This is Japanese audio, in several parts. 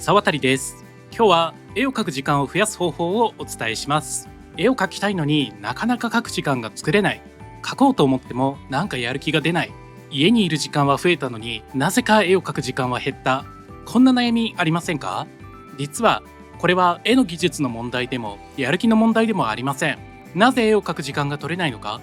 沢渡です。今日は絵を描く時間を増やす方法をお伝えします。絵を描きたいのになかなか描く時間が作れない。描こうと思ってもなんかやる気が出ない。家にいる時間は増えたのになぜか絵を描く時間は減った。こんな悩みありませんか？実はこれは絵の技術の問題でもやる気の問題でもありません。なぜ絵を描く時間が取れないのか、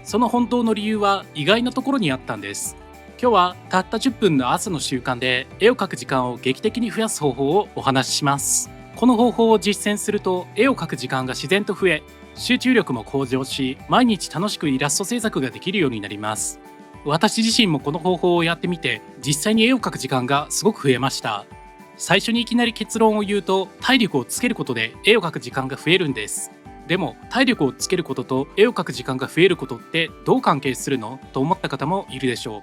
その本当の理由は意外なところにあったんです。今日はたった10分の朝の習慣で絵を描く時間を劇的に増やす方法をお話しします。この方法を実践すると絵を描く時間が自然と増え、集中力も向上し、毎日楽しくイラスト制作ができるようになります。私自身もこの方法をやってみて実際に絵を描く時間がすごく増えました。最初にいきなり結論を言うと、体力をつけることで絵を描く時間が増えるんです。でも体力をつけることと絵を描く時間が増えることってどう関係するのと思った方もいるでしょう。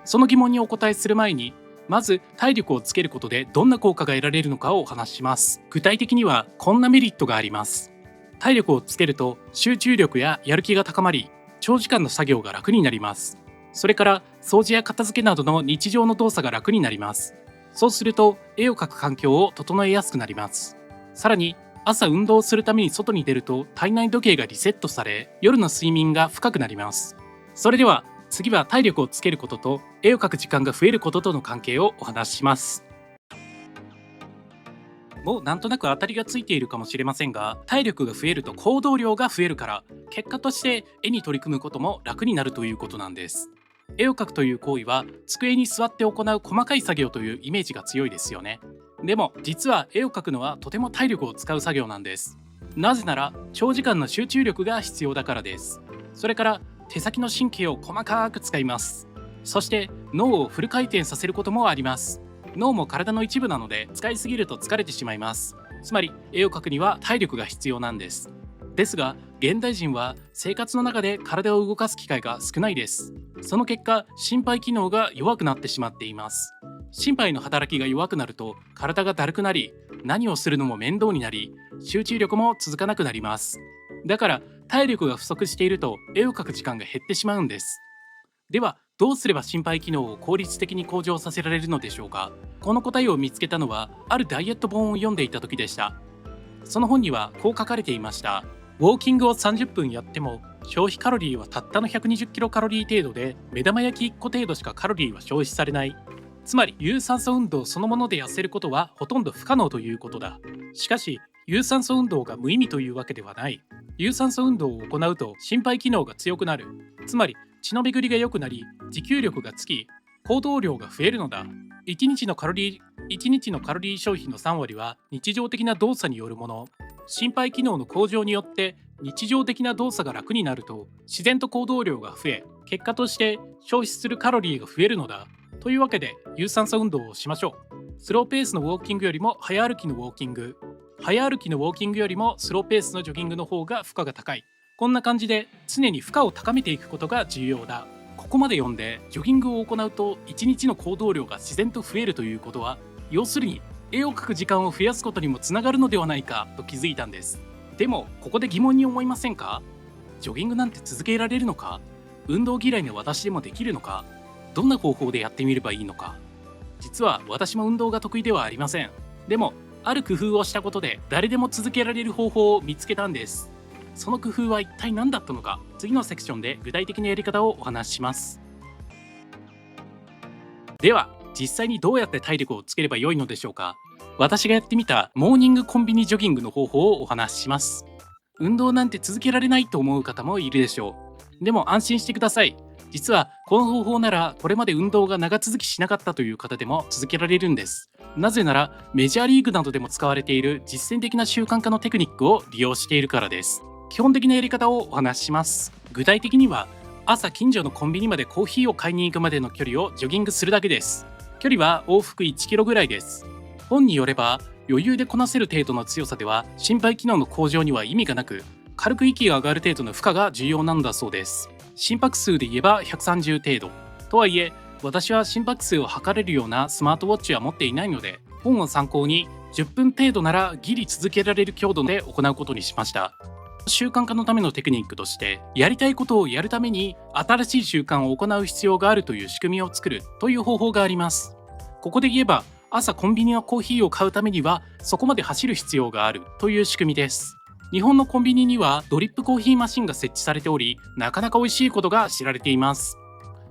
その疑問にお答えする前に、まず体力をつけることでどんな効果が得られるのかをお話しします。具体的にはこんなメリットがあります。体力をつけると集中力ややる気が高まり、長時間の作業が楽になります。それから掃除や片付けなどの日常の動作が楽になります。そうすると絵を描く環境を整えやすくなります。さらに朝運動するために外に出ると体内時計がリセットされ、夜の睡眠が深くなります。それでは次は体力をつけることと絵を描く時間が増えることとの関係をお話しします。もうなんとなく当たりがついているかもしれませんが、体力が増えると行動量が増えるから、結果として絵に取り組むことも楽になるということなんです。絵を描くという行為は机に座って行う細かい作業というイメージが強いですよね。でも実は絵を描くのはとても体力を使う作業なんです。なぜなら長時間の集中力が必要だからです。それから手先の神経を細かく使います。そして脳をフル回転させることもあります。脳も体の一部なので使いすぎると疲れてしまいます。つまり絵を描くには体力が必要なんです。ですが現代人は生活の中で体を動かす機会が少ないです。その結果心肺機能が弱くなってしまっています。心肺の働きが弱くなると体がだるくなり、何をするのも面倒になり、集中力も続かなくなります。だから体力が不足していると絵を描く時間が減ってしまうんです。ではどうすれば心肺機能を効率的に向上させられるのでしょうか。この答えを見つけたのはあるダイエット本を読んでいた時でした。その本にはこう書かれていました。ウォーキングを30分やっても消費カロリーはたったの120キロカロリー程度で、目玉焼き1個程度しかカロリーは消費されない。つまり有酸素運動そのもので痩せることはほとんど不可能ということだ。しかし有酸素運動が無意味というわけではない。有酸素運動を行うと心肺機能が強くなる。つまり血の巡りが良くなり、持久力がつき、行動量が増えるのだ。1日のカロリー消費の3割は日常的な動作によるもの。心肺機能の向上によって日常的な動作が楽になると自然と行動量が増え、結果として消費するカロリーが増えるのだ。というわけで有酸素運動をしましょう。スローペースのウォーキングよりも早歩きのウォーキング、早歩きのウォーキングよりもスローペースのジョギングの方が負荷が高い。こんな感じで常に負荷を高めていくことが重要だ。ここまで読んでジョギングを行うと1日の行動量が自然と増えるということは、要するに絵を描く時間を増やすことにもつながるのではないかと気づいたんです。でもここで疑問に思いませんか？ジョギングなんて続けられるのか？運動嫌いの私でもできるのか？どんな方法でやってみればいいのか？実は私も運動が得意ではありません。でもある工夫をしたことで誰でも続けられる方法を見つけたんです。その工夫は一体何だったのか、次のセクションで具体的なやり方をお話しします。では実際にどうやって体力をつければよいのでしょうか。私がやってみたモーニングコンビニジョギングの方法をお話しします。運動なんて続けられないと思う方もいるでしょう。でも安心してください。実はこの方法ならこれまで運動が長続きしなかったという方でも続けられるんです。なぜならメジャーリーグなどでも使われている実践的な習慣化のテクニックを利用しているからです。基本的なやり方をお話しします。具体的には朝近所のコンビニまでコーヒーを買いに行くまでの距離をジョギングするだけです。距離は往復1キロぐらいです。本によれば余裕でこなせる程度の強さでは心肺機能の向上には意味がなく、軽く息が上がる程度の負荷が重要なんだそうです。心拍数で言えば130程度とはいえ、私は心拍数を測れるようなスマートウォッチは持っていないので、本を参考に10分程度ならギリ続けられる強度で行うことにしました。習慣化のためのテクニックとして、やりたいことをやるために新しい習慣を行う必要があるという仕組みを作るという方法があります。ここで言えば朝コンビニのコーヒーを買うためにはそこまで走る必要があるという仕組みです。日本のコンビニにはドリップコーヒーマシンが設置されており、なかなか美味しいことが知られています。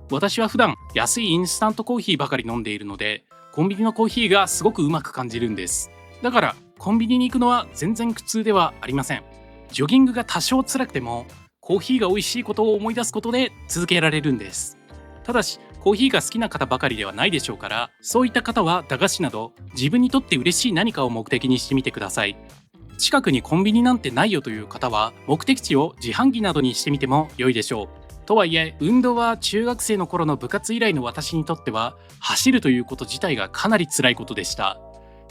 私は普段安いインスタントコーヒーばかり飲んでいるので、コンビニのコーヒーがすごくうまく感じるんです。だからコンビニに行くのは全然苦痛ではありません。ジョギングが多少辛くてもコーヒーが美味しいことを思い出すことで続けられるんです。ただしコーヒーが好きな方ばかりではないでしょうから、そういった方は駄菓子など自分にとって嬉しい何かを目的にしてみてください。近くにコンビニなんてないよという方は目的地を自販機などにしてみても良いでしょう。とはいえ運動は中学生の頃の部活以来の私にとっては走るということ自体がかなり辛いことでした。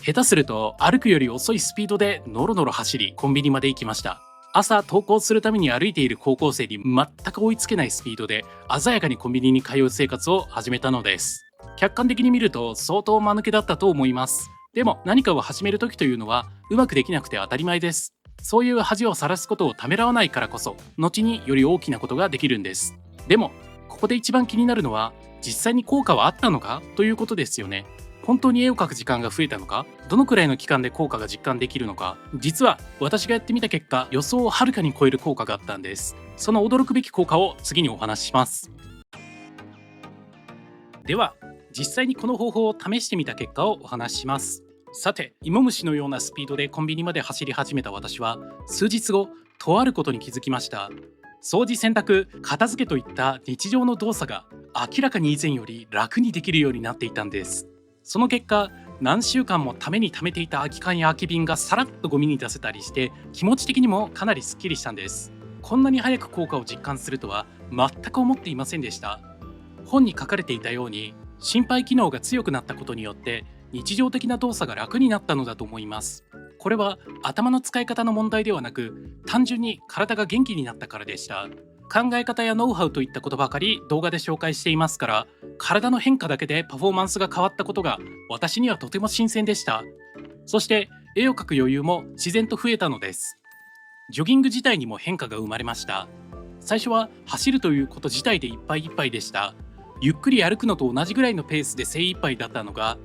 下手すると歩くより遅いスピードでノロノロ走りコンビニまで行きました。朝登校するために歩いている高校生に全く追いつけないスピードで鮮やかにコンビニに通う生活を始めたのです。客観的に見ると相当間抜けだったと思います。でも何かを始める時というのはうまくできなくて当たり前です。そういう恥をさらすことをためらわないからこそ後により大きなことができるんです。でもここで一番気になるのは実際に効果はあったのかということですよね。本当に絵を描く時間が増えたのか、どのくらいの期間で効果が実感できるのか。実は私がやってみた結果、予想をはるかに超える効果があったんです。その驚くべき効果を次にお話しします。では実際にこの方法を試してみた結果をお話しします。さて、芋虫のようなスピードでコンビニまで走り始めた私は数日後、とあることに気づきました。掃除、洗濯、片付けといった日常の動作が明らかに以前より楽にできるようになっていたんです。その結果、何週間もために貯めていた空き缶や空き瓶がさらっとゴミに出せたりして、気持ち的にもかなりスッキリしたんです。こんなに早く効果を実感するとは全く思っていませんでした。本に書かれていたように、心肺機能が強くなったことによって日常的な動作が楽になったのだと思います。これは頭の使い方の問題ではなく、単純に体が元気になったからでした。考え方やノウハウといったことばかり動画で紹介していますから、体の変化だけでパフォーマンスが変わったことが私にはとても新鮮でした。そして絵を描く余裕も自然と増えたのです。ジョギング自体にも変化が生まれました。最初は走るということ自体でいっぱいいっぱいでした。ゆっくり歩くのと同じぐらいのペースで精一杯だったのが、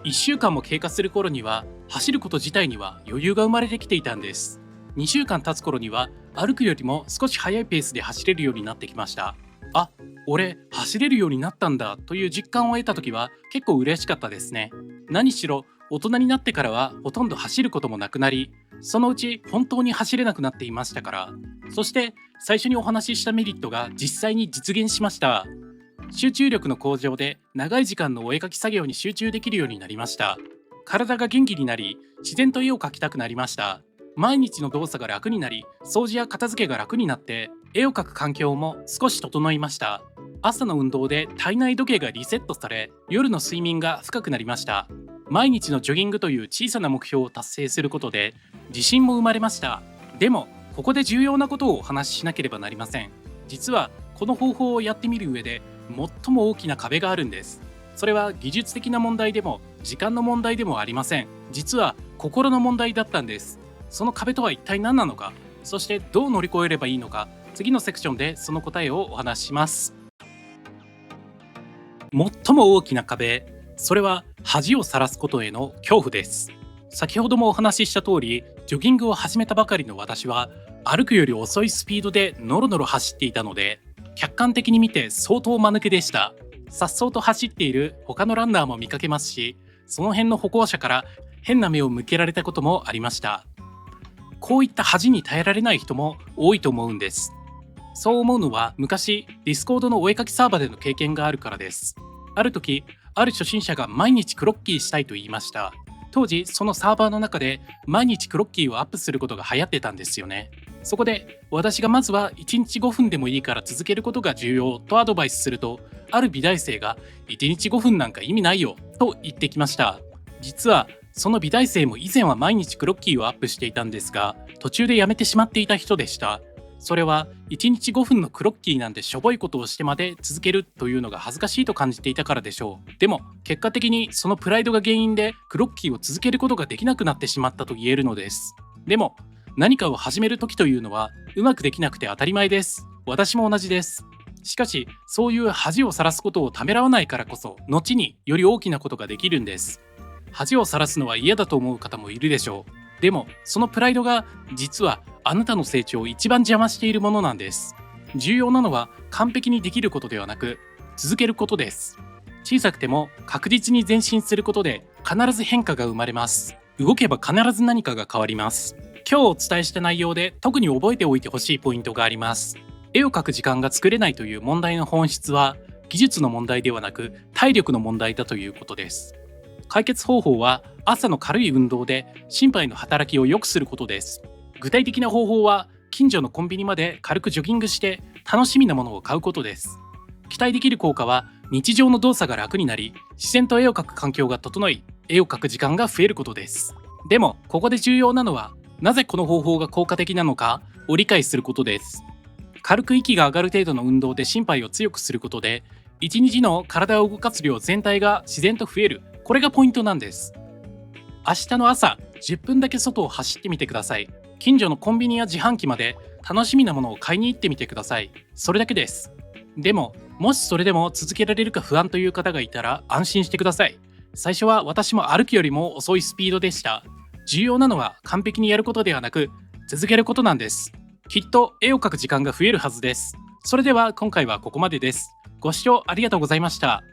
1週間も経過する頃には走ること自体には余裕が生まれてきていたんです。2週間経つ頃には歩くよりも少し速いペースで走れるようになってきました。あ、俺走れるようになったんだという実感を得た時は結構嬉しかったですね。何しろ大人になってからはほとんど走ることもなくなり、そのうち本当に走れなくなっていましたから。そして最初にお話ししたメリットが実際に実現しました。集中力の向上で長い時間のお絵描き作業に集中できるようになりました。体が元気になり、自然と絵を描きたくなりました。毎日の動作が楽になり、掃除や片付けが楽になって、絵を描く環境も少し整いました。朝の運動で体内時計がリセットされ、夜の睡眠が深くなりました。毎日のジョギングという小さな目標を達成することで自信も生まれました。でもここで重要なことをお話ししなければなりません。実はこの方法をやってみる上で最も大きな壁があるんです。それは技術的な問題でも時間の問題でもありません。実は心の問題だったんです。その壁とは一体何なのか、そしてどう乗り越えればいいのか、次のセクションでその答えをお話しします。最も大きな壁、それは恥をさらすことへの恐怖です。先ほどもお話しした通り、ジョギングを始めたばかりの私は歩くより遅いスピードでノロノロ走っていたので、客観的に見て相当間抜けでした。颯爽と走っている他のランナーも見かけますし、その辺の歩行者から変な目を向けられたこともありました。こういった恥に耐えられない人も多いと思うんです。そう思うのは昔ディスコードのお絵かきサーバーでの経験があるからです。ある時、ある初心者が毎日クロッキーしたいと言いました。当時そのサーバーの中で毎日クロッキーをアップすることが流行ってたんですよね。そこで私がまずは1日5分でもいいから続けることが重要とアドバイスすると、ある美大生が1日5分なんか意味ないよと言ってきました。実はその美大生も以前は毎日クロッキーをアップしていたんですが、途中でやめてしまっていた人でした。それは1日5分のクロッキーなんてしょぼいことをしてまで続けるというのが恥ずかしいと感じていたからでしょう。でも結果的にそのプライドが原因でクロッキーを続けることができなくなってしまったと言えるのです。でも何かを始める時というのはうまくできなくて当たり前です。私も同じです。しかしそういう恥をさらすことをためらわないからこそ後により大きなことができるんです。恥をさらすのは嫌だと思う方もいるでしょう。でもそのプライドが実はあなたの成長を一番邪魔しているものなんです。重要なのは完璧にできることではなく、続けることです。小さくても確実に前進することで必ず変化が生まれます。動けば必ず何かが変わります。今日お伝えした内容で特に覚えておいてほしいポイントがあります。絵を描く時間が作れないという問題の本質は、技術の問題ではなく体力の問題だということです。解決方法は朝の軽い運動で心肺の働きを良くすることです。具体的な方法は近所のコンビニまで軽くジョギングして楽しみなものを買うことです。期待できる効果は日常の動作が楽になり、自然と絵を描く環境が整い、絵を描く時間が増えることです。でもここで重要なのは、なぜこの方法が効果的なのかを理解することです。軽く息が上がる程度の運動で心肺を強くすることで、1日の体を動かす量全体が自然と増える。これがポイントなんです。明日の朝10分だけ外を走ってみてください。近所のコンビニや自販機まで楽しみなものを買いに行ってみてください。それだけです。でももしそれでも続けられるか不安という方がいたら安心してください。最初は私も歩きよりも遅いスピードでした。重要なのは完璧にやることではなく、続けることなんです。きっと絵を描く時間が増えるはずです。それでは今回はここまでです。ご視聴ありがとうございました。